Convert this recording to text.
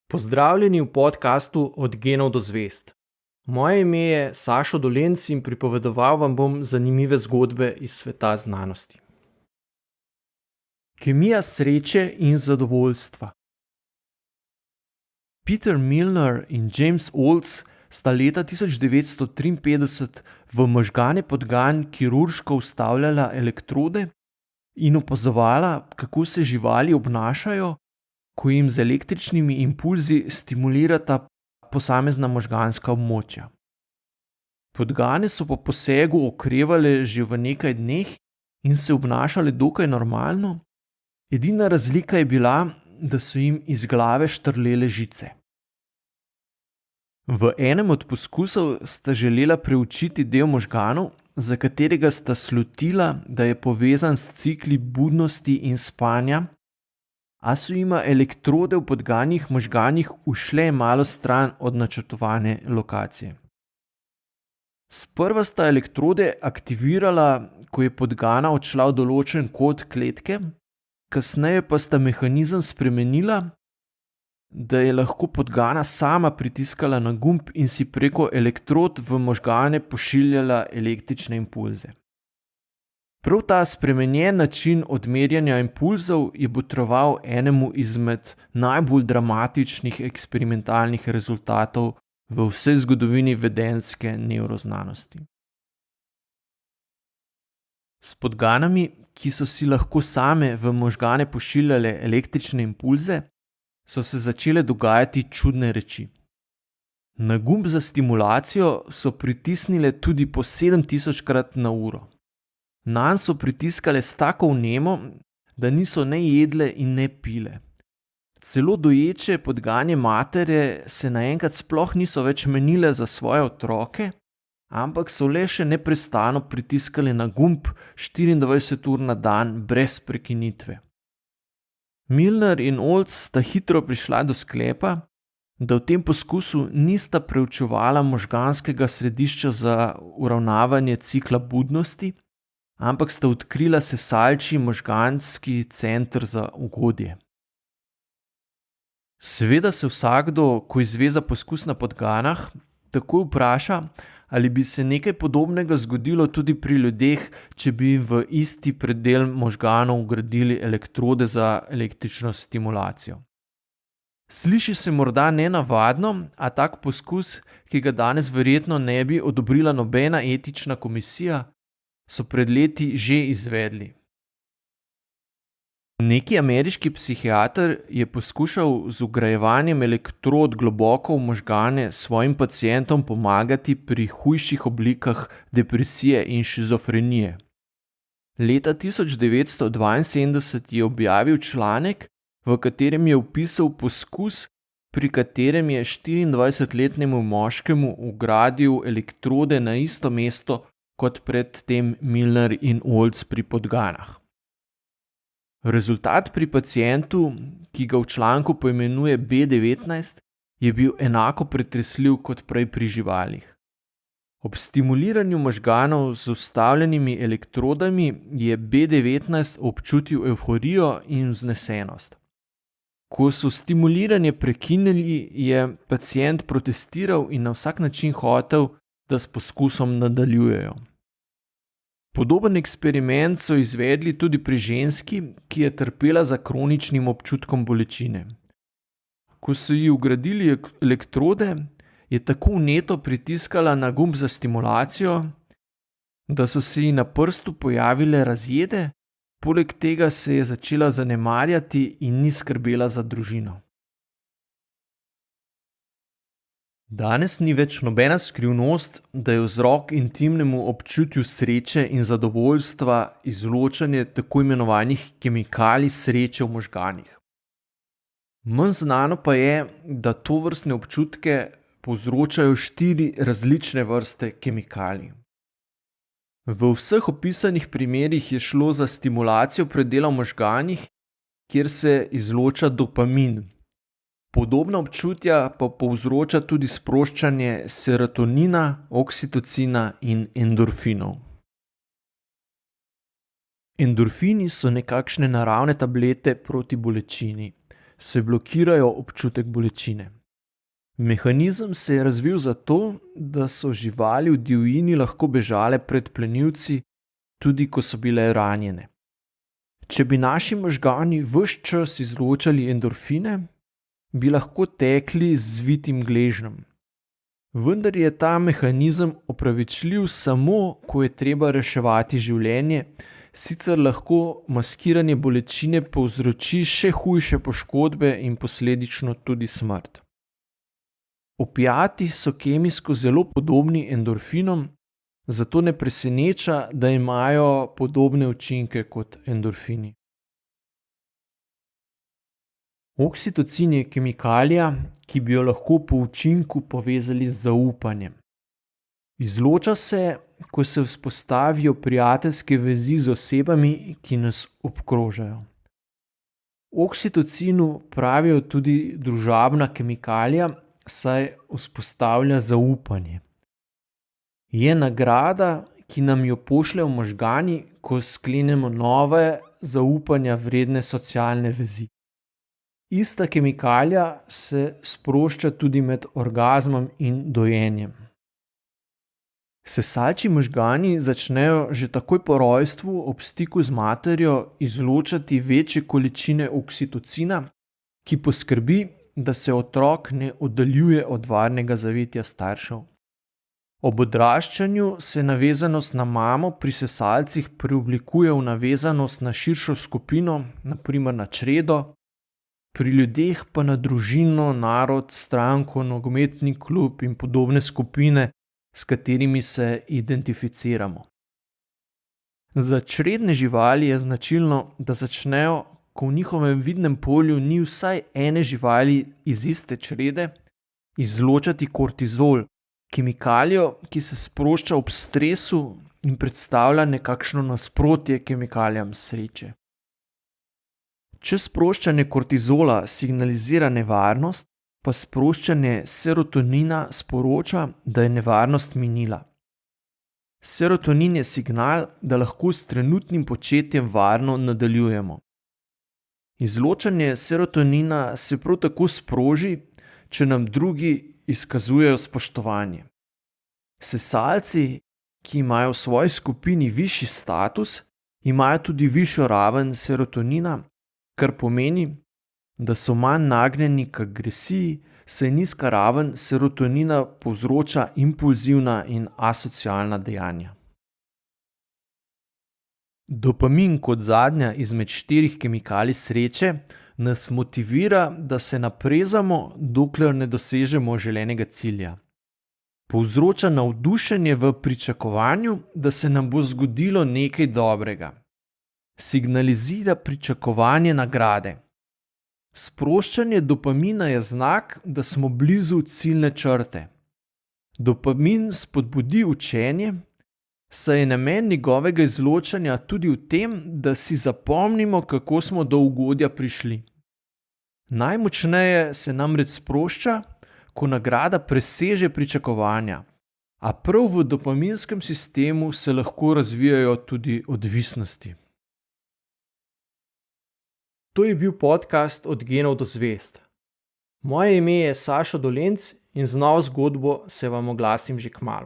Pozdravljeni v podkastu Od genov do zvezd. Moje ime je Sašo Dolenc in pripovedoval vam bom zanimive zgodbe iz sveta znanosti. Kemija sreče in zadovoljstva. Peter Milner in James Olds sta leta 1953 v možgane podgan kirurško vstavljala elektrode in opazovala, kako se živali obnašajo, ko jim z električnimi impulzi stimulirata posamezna možganska območja. Podgane so po posegu okrevale že v nekaj dneh in se obnašale dokaj normalno, edina razlika je bila, da so jim iz glave štrlele žice. V enem od poskusov sta želela preučiti del možganov, za katerega sta slutila, da je povezan s cikli budnosti in spanja, a so jima elektrode v podganih možganih ušle malo stran od načrtovane lokacije. Sprva sta elektrode aktivirala, ko je podgana odšla v določen kot kletke, kasneje pa sta mehanizem spremenila, da je lahko podgana sama pritiskala na gumb in si preko elektrod v možgane pošiljala električne impulze. Prav ta spremenjen način odmerjanja impulzov je botroval enemu izmed najbolj dramatičnih eksperimentalnih rezultatov v vsej zgodovini vedenjske nevroznanosti. S podganami, ki so si lahko same v možgane pošiljale električne impulze, so se začele dogajati čudne reči. Na gumb za stimulacijo so pritisnile tudi po 7000-krat na uro. Nanj so pritiskale s tako vnemo, da niso ne jedle in ne pile. Celo doječe podganje matere se naenkrat sploh niso več menile za svoje otroke, ampak so le še neprestano pritiskale na gumb 24 ur na dan brez prekinitve. Milner in Olds sta hitro prišla do sklepa, da v tem poskusu nista preučevala možganskega središča za uravnavanje cikla budnosti, ampak sta odkrila sesalčji možganski center za ugodje. Seveda se vsakdo, ko izve za poskus na podganah, takoj vpraša, ali bi se nekaj podobnega zgodilo tudi pri ljudeh, če bi jim v isti predel možganov vgradili elektrode za električno stimulacijo. Sliši se morda nenavadno, a tak poskus, ki ga danes verjetno ne bi odobrila nobena etična komisija, so pred leti že izvedli. Neki ameriški psihiater je poskušal z vgrajevanjem elektrod globoko v možgane svojim pacientom pomagati pri hujših oblikah depresije in šizofrenije. Leta 1972 je objavil članek, v katerem je opisal poskus, pri katerem je 24-letnemu moškemu vgradil elektrode na isto mesto kot predtem Milner in Olds pri podganah. Rezultat pri pacientu, ki ga v članku poimenuje B19, je bil enako pretresljiv kot prej pri živalih. Ob stimuliranju možganov z vstavljenimi elektrodami je B19 občutil evforijo in vznesenost. Ko so stimuliranje prekinili, je pacient protestiral in na vsak način hotel, da s poskusom nadaljujejo. Podoben eksperiment so izvedli tudi pri ženski, ki je trpela za kroničnim občutkom bolečine. Ko so ji vgradili elektrode, je tako vneto pritiskala na gumb za stimulacijo, da so se ji na prstu pojavile razjede, poleg tega se je začela zanemarjati in ni skrbela za družino. Danes ni več nobena skrivnost, da je vzrok intimnemu občutju sreče in zadovoljstva izločanje tako imenovanih kemikalij sreče v možganih. Manj znano pa je, da tovrstne občutke povzročajo 4 različne vrste kemikalij. V vseh opisanih primerih je šlo za stimulacijo predela v možganih, kjer se izloča dopamin. Podobna občutja pa povzroča tudi sproščanje serotonina, oksitocina in endorfinov. Endorfini so nekakšne naravne tablete proti bolečini. se blokirajo občutek bolečine. Mehanizem se je razvil zato, da so živali v divjini lahko bežale pred plenilci, tudi ko so bile ranjene. Če bi naši možgani ves čas izločali endorfine, bi lahko tekli z zvitim gležnjem. Vendar je ta mehanizem opravičljiv samo, ko je treba reševati življenje, sicer lahko maskiranje bolečine povzroči še hujše poškodbe in posledično tudi smrt. Opiati so kemijsko zelo podobni endorfinom, zato ne preseneča, da imajo podobne učinke kot endorfini. Oksitocin je kemikalija, ki bi jo lahko po učinku povezali z zaupanjem. Izloča se, ko se vzpostavijo prijateljske vezi z osebami, ki nas obkrožajo. Oksitocinu pravijo tudi družabna kemikalija, saj vzpostavlja zaupanje. Je nagrada, ki nam jo pošljejo možgani, ko sklenemo nove, zaupanja vredne socialne vezi. Ista kemikalija se sprošča tudi med orgazmom in dojenjem. Sesalčji možgani začnejo že takoj po rojstvu ob stiku z materjo izločati večje količine oksitocina, ki poskrbi, da se otrok ne oddaljuje od varnega zavetja staršev. Ob odraščanju se navezanost na mamo pri sesalcih preoblikuje v navezanost na širšo skupino, na primer na čredo, pri ljudeh pa na družino, narod, stranko, nogometni klub in podobne skupine, s katerimi se identificiramo. Za čredne živali je značilno, da začnejo, ko v njihovem vidnem polju ni vsaj ene živali iz iste črede, izločati kortizol, kemikalijo, ki se sprošča ob stresu in predstavlja nekakšno nasprotje kemikalijam sreče. Če sproščanje kortizola signalizira nevarnost, pa sproščanje serotonina sporoča, da je nevarnost minila. Serotonin je signal, da lahko s trenutnim početjem varno nadaljujemo. Izločanje serotonina se prav tako sproži, če nam drugi izkazujejo spoštovanje. Sesalci, ki imajo v svoji skupini višji status, imajo tudi višjo raven serotonina, kar pomeni, da so manj nagnjeni k agresiji, saj nizka raven serotonina povzroča impulzivna in asocialna dejanja. Dopamin kot zadnja izmed 4 kemikalij sreče nas motivira, da se naprezamo, dokler ne dosežemo želenega cilja. Povzroča navdušenje v pričakovanju, da se nam bo zgodilo nekaj dobrega. Signalizira pričakovanje nagrade. Sproščanje dopamina je znak, da smo blizu ciljne črte. Dopamin spodbudi učenje, saj je namen njegovega izločanja tudi v tem, da si zapomnimo, kako smo do ugodja prišli. Najmočneje se namreč sprošča, ko nagrada preseže pričakovanja, a prav v dopaminskem sistemu se lahko razvijajo tudi odvisnosti. To je bil podcast Od genov do zvezd. Moje ime je Sašo Dolenc in z novo zgodbo se vam oglasim že kmalu.